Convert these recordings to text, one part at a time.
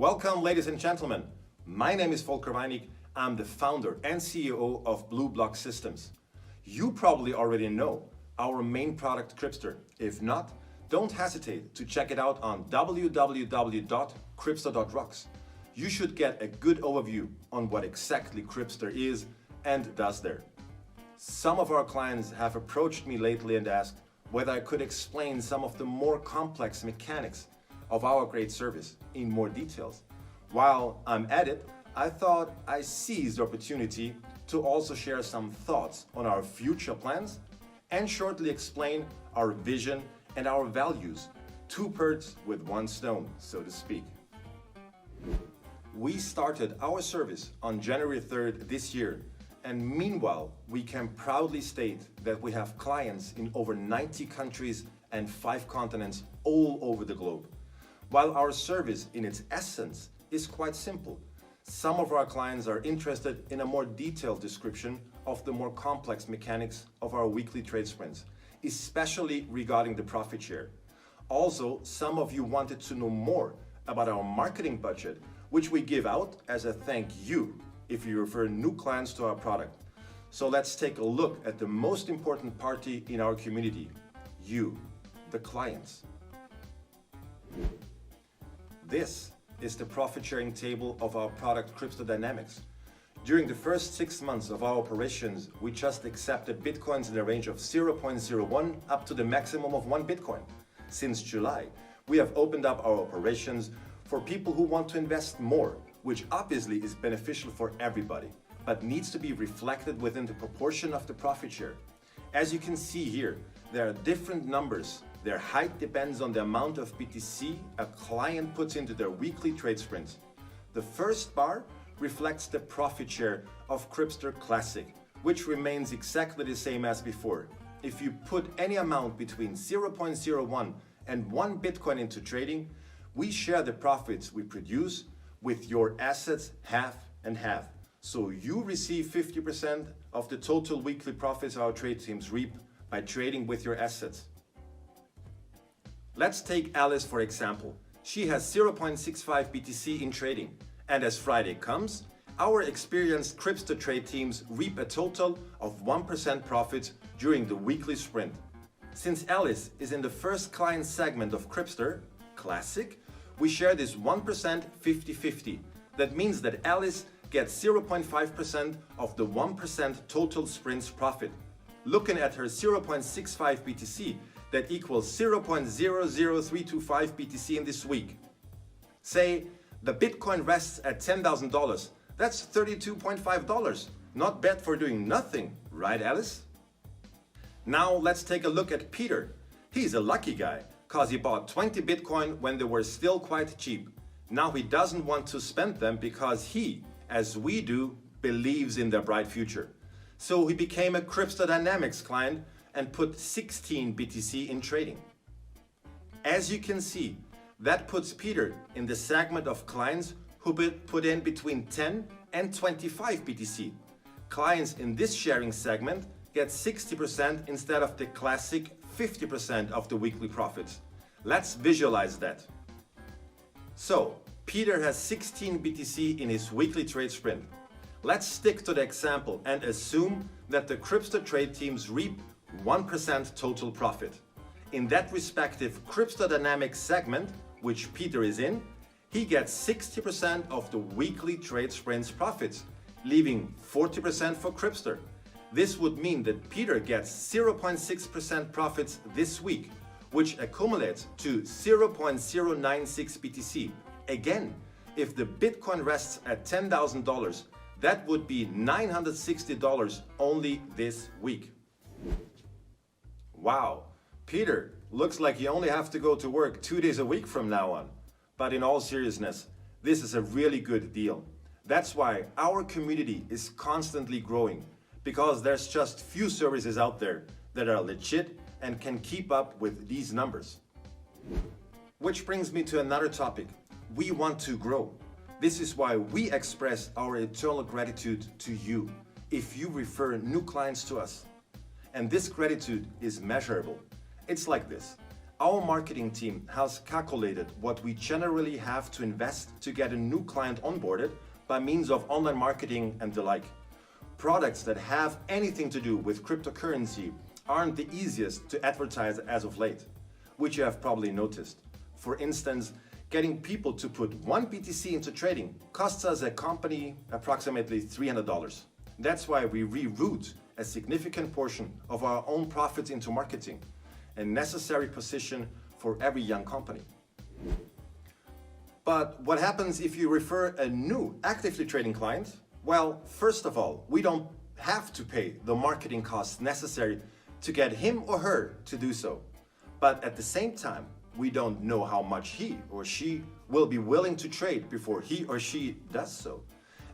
Welcome, ladies and gentlemen. My name is Volker Wainig. I'm the founder and CEO of Blue Block Systems. You probably already know our main product, Crypster. If not, don't hesitate to check it out on www.crypster.rocks. You should get a good overview on what exactly Crypster is and does there. Some of our clients have approached me lately and asked whether I could explain some of the more complex mechanics of our great service in more details. While I'm at it, I thought I seized the opportunity to also share some thoughts on our future plans and shortly explain our vision and our values. Two birds with one stone, so to speak. We started our service on January 3rd this year, and meanwhile, we can proudly state that we have clients in over 90 countries and 5 continents all over the globe. While our service in its essence is quite simple, some of our clients are interested in a more detailed description of the more complex mechanics of our weekly trade sprints, especially regarding the profit share. Also, some of you wanted to know more about our marketing budget, which we give out as a thank you if you refer new clients to our product. So let's take a look at the most important party in our community, you, the clients. This is the profit sharing table of our product Crypster Dynamics. During the first 6 months of our operations, we just accepted Bitcoins in the range of 0.01 up to the maximum of 1 Bitcoin. Since July, we have opened up our operations for people who want to invest more, which obviously is beneficial for everybody, but needs to be reflected within the proportion of the profit share. As you can see here, there are different numbers. Their height depends on the amount of BTC a client puts into their weekly trade sprints. The first bar reflects the profit share of Crypster Classic, which remains exactly the same as before. If you put any amount between 0.01 and 1 Bitcoin into trading, we share the profits we produce with your assets half and half. So you receive 50% of the total weekly profits our trade teams reap by trading with your assets. Let's take Alice for example. She has 0.65 BTC in trading, and as Friday comes, our experienced Crypster trade teams reap a total of 1% profits during the weekly sprint. Since Alice is in the first client segment of Crypster Classic, we share this 1% 50-50. That means that Alice gets 0.5% of the 1% total sprint's profit. Looking at her 0.65 BTC, that equals 0.00325 BTC in this week. Say the Bitcoin rests at $10,000. That's $32.5. Not bad for doing nothing, right, Alice? Now let's take a look at Peter. He's a lucky guy, cause he bought 20 Bitcoin when they were still quite cheap. Now he doesn't want to spend them because he, as we do, believes in their bright future. So he became a Crypster Dynamics client and put 16 BTC in trading. As you can see, that puts Peter in the segment of clients who put in between 10 and 25 BTC. Clients in this sharing segment get 60% instead of the classic 50% of the weekly profits. Let's visualize that. So, Peter has 16 BTC in his weekly trade sprint. Let's stick to the example and assume that the Crypster trade teams reap 1% total profit. In that respective Crypster Dynamics segment, which Peter is in, he gets 60% of the weekly trade sprints profits, leaving 40% for Crypster. This would mean that Peter gets 0.6% profits this week, which accumulates to 0.096 BTC. Again, if the Bitcoin rests at $10,000, that would be $960 only this week. Wow, Peter, looks like you only have to go to work 2 days a week from now on. But in all seriousness, this is a really good deal. That's why our community is constantly growing, because there's just few services out there that are legit and can keep up with these numbers. Which brings me to another topic. We want to grow. This is why we express our eternal gratitude to you if you refer new clients to us. And this gratitude is measurable. It's like this. Our marketing team has calculated what we generally have to invest to get a new client onboarded by means of online marketing and the like. Products that have anything to do with cryptocurrency aren't the easiest to advertise as of late, which you have probably noticed. For instance, getting people to put one BTC into trading costs us a company approximately $300. That's why we reroute a significant portion of our own profits into marketing, a necessary position for every young company. But what happens if you refer a new actively trading client? Well, first of all, we don't have to pay the marketing costs necessary to get him or her to do so. But at the same time, we don't know how much he or she will be willing to trade before he or she does so.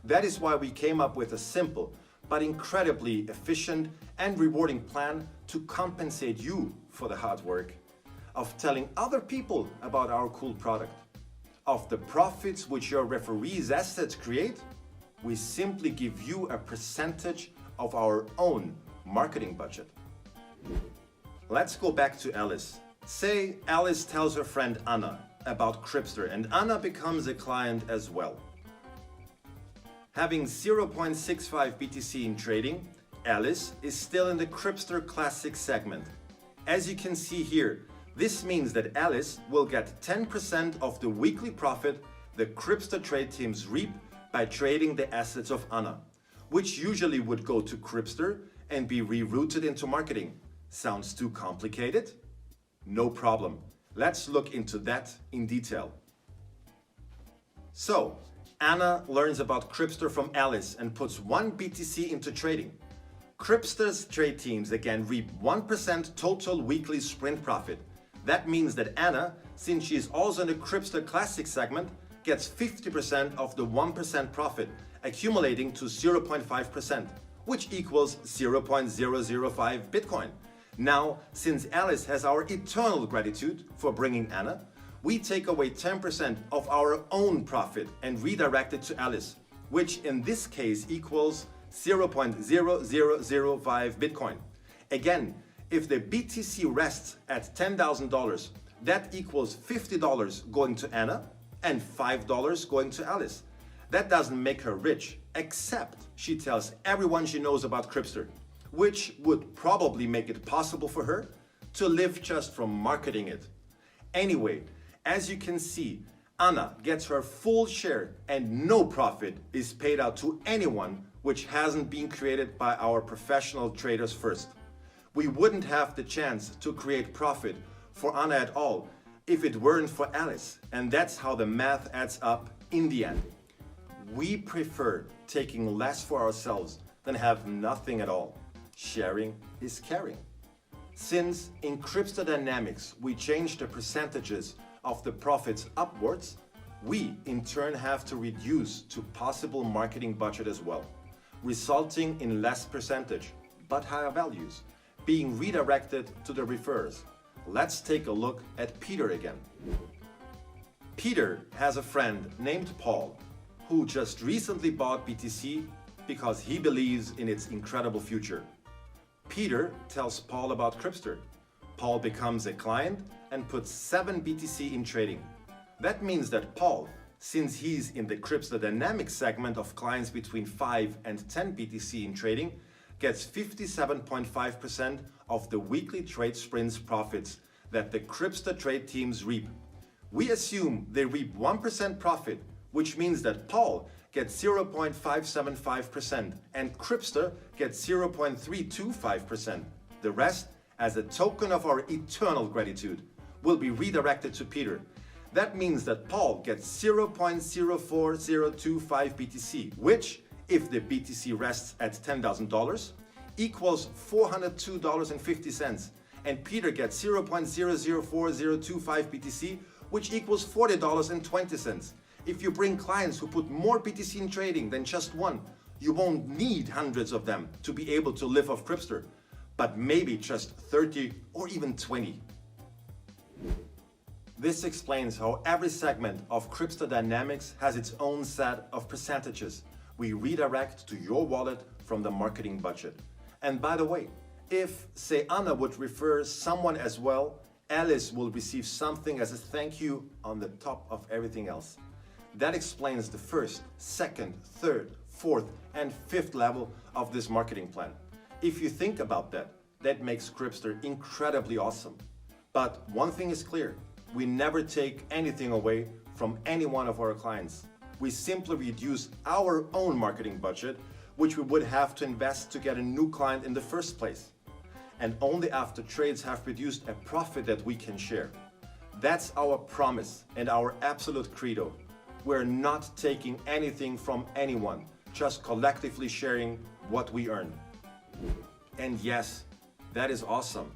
That is why we came up with a simple but incredibly efficient and rewarding plan to compensate you for the hard work of telling other people about our cool product. Of the profits which your referees' assets create, we simply give you a percentage of our own marketing budget. Let's go back to Alice. Say Alice tells her friend Anna about Crypster and Anna becomes a client as well. Having 0.65 BTC in trading, Alice is still in the Crypster Classic segment. As you can see here, this means that Alice will get 10% of the weekly profit the Crypster trade teams reap by trading the assets of Anna, which usually would go to Crypster and be rerouted into marketing. Sounds too complicated? No problem. Let's look into that in detail. So, Anna learns about Crypster from Alice and puts 1 BTC into trading. Crypster's trade teams again reap 1% total weekly sprint profit. That means that Anna, since she is also in the Crypster Classic segment, gets 50% of the 1% profit, accumulating to 0.5%, which equals 0.005 Bitcoin. Now, since Alice has our eternal gratitude for bringing Anna, we take away 10% of our own profit and redirect it to Alice, which in this case equals 0.0005 Bitcoin. Again, if the BTC rests at $10,000, that equals $50 going to Anna and $5 going to Alice. That doesn't make her rich, except she tells everyone she knows about Crypster, which would probably make it possible for her to live just from marketing it. Anyway, as you can see, Anna gets her full share and no profit is paid out to anyone which hasn't been created by our professional traders first. We wouldn't have the chance to create profit for Anna at all if it weren't for Alice, and that's how the math adds up in the end. We prefer taking less for ourselves than have nothing at all. Sharing is caring. Since in Crypster Dynamics we change the percentages of the profits upwards, we in turn have to reduce to possible marketing budget as well, resulting in less percentage but higher values being redirected to the referrers. Let's take a look at Peter again. Peter has a friend named Paul who just recently bought BTC because he believes in its incredible future. Peter tells Paul about Crypster. Paul becomes a client and puts 7 BTC in trading. That means that Paul, since he's in the Crypster Dynamics segment of clients between 5 and 10 BTC in trading, gets 57.5% of the weekly trade sprints profits that the Crypster trade teams reap. We assume they reap 1% profit, which means that Paul gets 0.575% and Crypster gets 0.325%. The rest, as a token of our eternal gratitude, will be redirected to Peter. That means that Paul gets 0.04025 BTC, which, if the BTC rests at $10,000, equals $402.50, and Peter gets 0.004025 BTC, which equals $40.20. If you bring clients who put more BTC in trading than just one, you won't need hundreds of them to be able to live off Crypster, but maybe just 30 or even 20. This explains how every segment of Crypster Dynamics has its own set of percentages we redirect to your wallet from the marketing budget. And by the way, if, say, Anna would refer someone as well, Alice will receive something as a thank you on the top of everything else. That explains the first, second, third, fourth, and fifth level of this marketing plan. If you think about that, that makes Crypster incredibly awesome. But one thing is clear, we never take anything away from any one of our clients. We simply reduce our own marketing budget, which we would have to invest to get a new client in the first place. And only after trades have produced a profit that we can share. That's our promise and our absolute credo. We're not taking anything from anyone, just collectively sharing what we earn. And yes, that is awesome.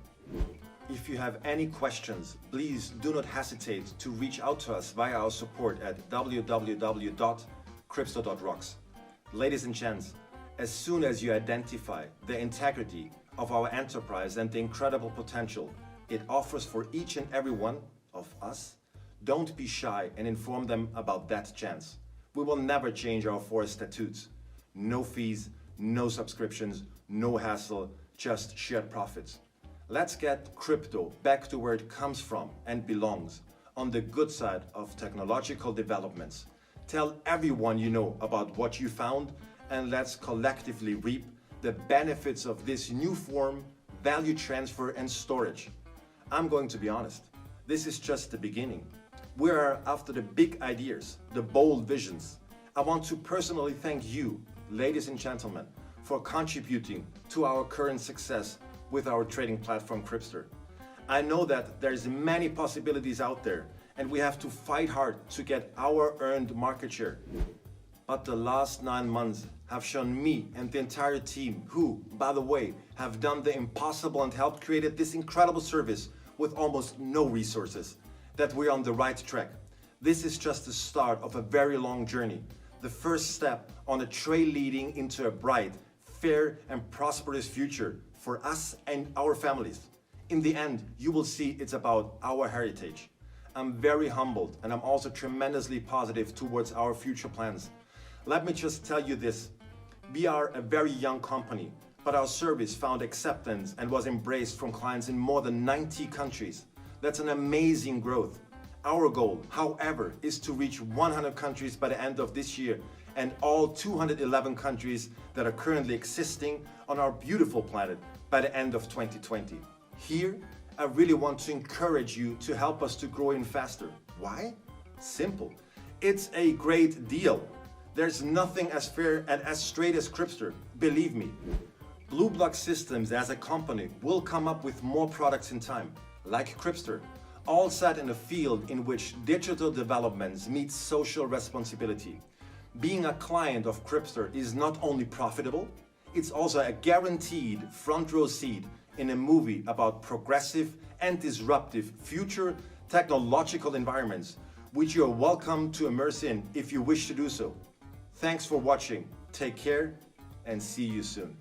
If you have any questions, please do not hesitate to reach out to us via our support at www.crypster.rocks. Ladies and gents, as soon as you identify the integrity of our enterprise and the incredible potential it offers for each and every one of us, don't be shy and inform them about that chance. We will never change our 4 statutes. No fees, no subscriptions, no hassle, just shared profits. Let's get crypto back to where it comes from and belongs, on the good side of technological developments. Tell everyone you know about what you found, and let's collectively reap the benefits of this new form, value transfer and storage. I'm going to be honest, this is just the beginning. We are after the big ideas, the bold visions. I want to personally thank you, ladies and gentlemen, for contributing to our current success with our trading platform Crypster. I know that there's many possibilities out there and we have to fight hard to get our earned market share. But the last 9 months have shown me and the entire team who, by the way, have done the impossible and helped create this incredible service with almost no resources, that we're on the right track. This is just the start of a very long journey, the first step on a trail leading into a bright, fair and prosperous future for us and our families. In the end, you will see it's about our heritage. I'm very humbled and I'm also tremendously positive towards our future plans. Let me just tell you this, we are a very young company, but our service found acceptance and was embraced from clients in more than 90 countries. That's an amazing growth. Our goal, however, is to reach 100 countries by the end of this year and all 211 countries that are currently existing on our beautiful planet by the end of 2020. Here, I really want to encourage you to help us to grow even faster. Why? Simple. It's a great deal. There's nothing as fair and as straight as Crypster, believe me. Blue Block Systems as a company will come up with more products in time, like Crypster, all set in a field in which digital developments meet social responsibility. Being a client of Crypster is not only profitable, it's also a guaranteed front row seat in a movie about progressive and disruptive future technological environments, which you are welcome to immerse in if you wish to do so. Thanks for watching, take care, and see you soon.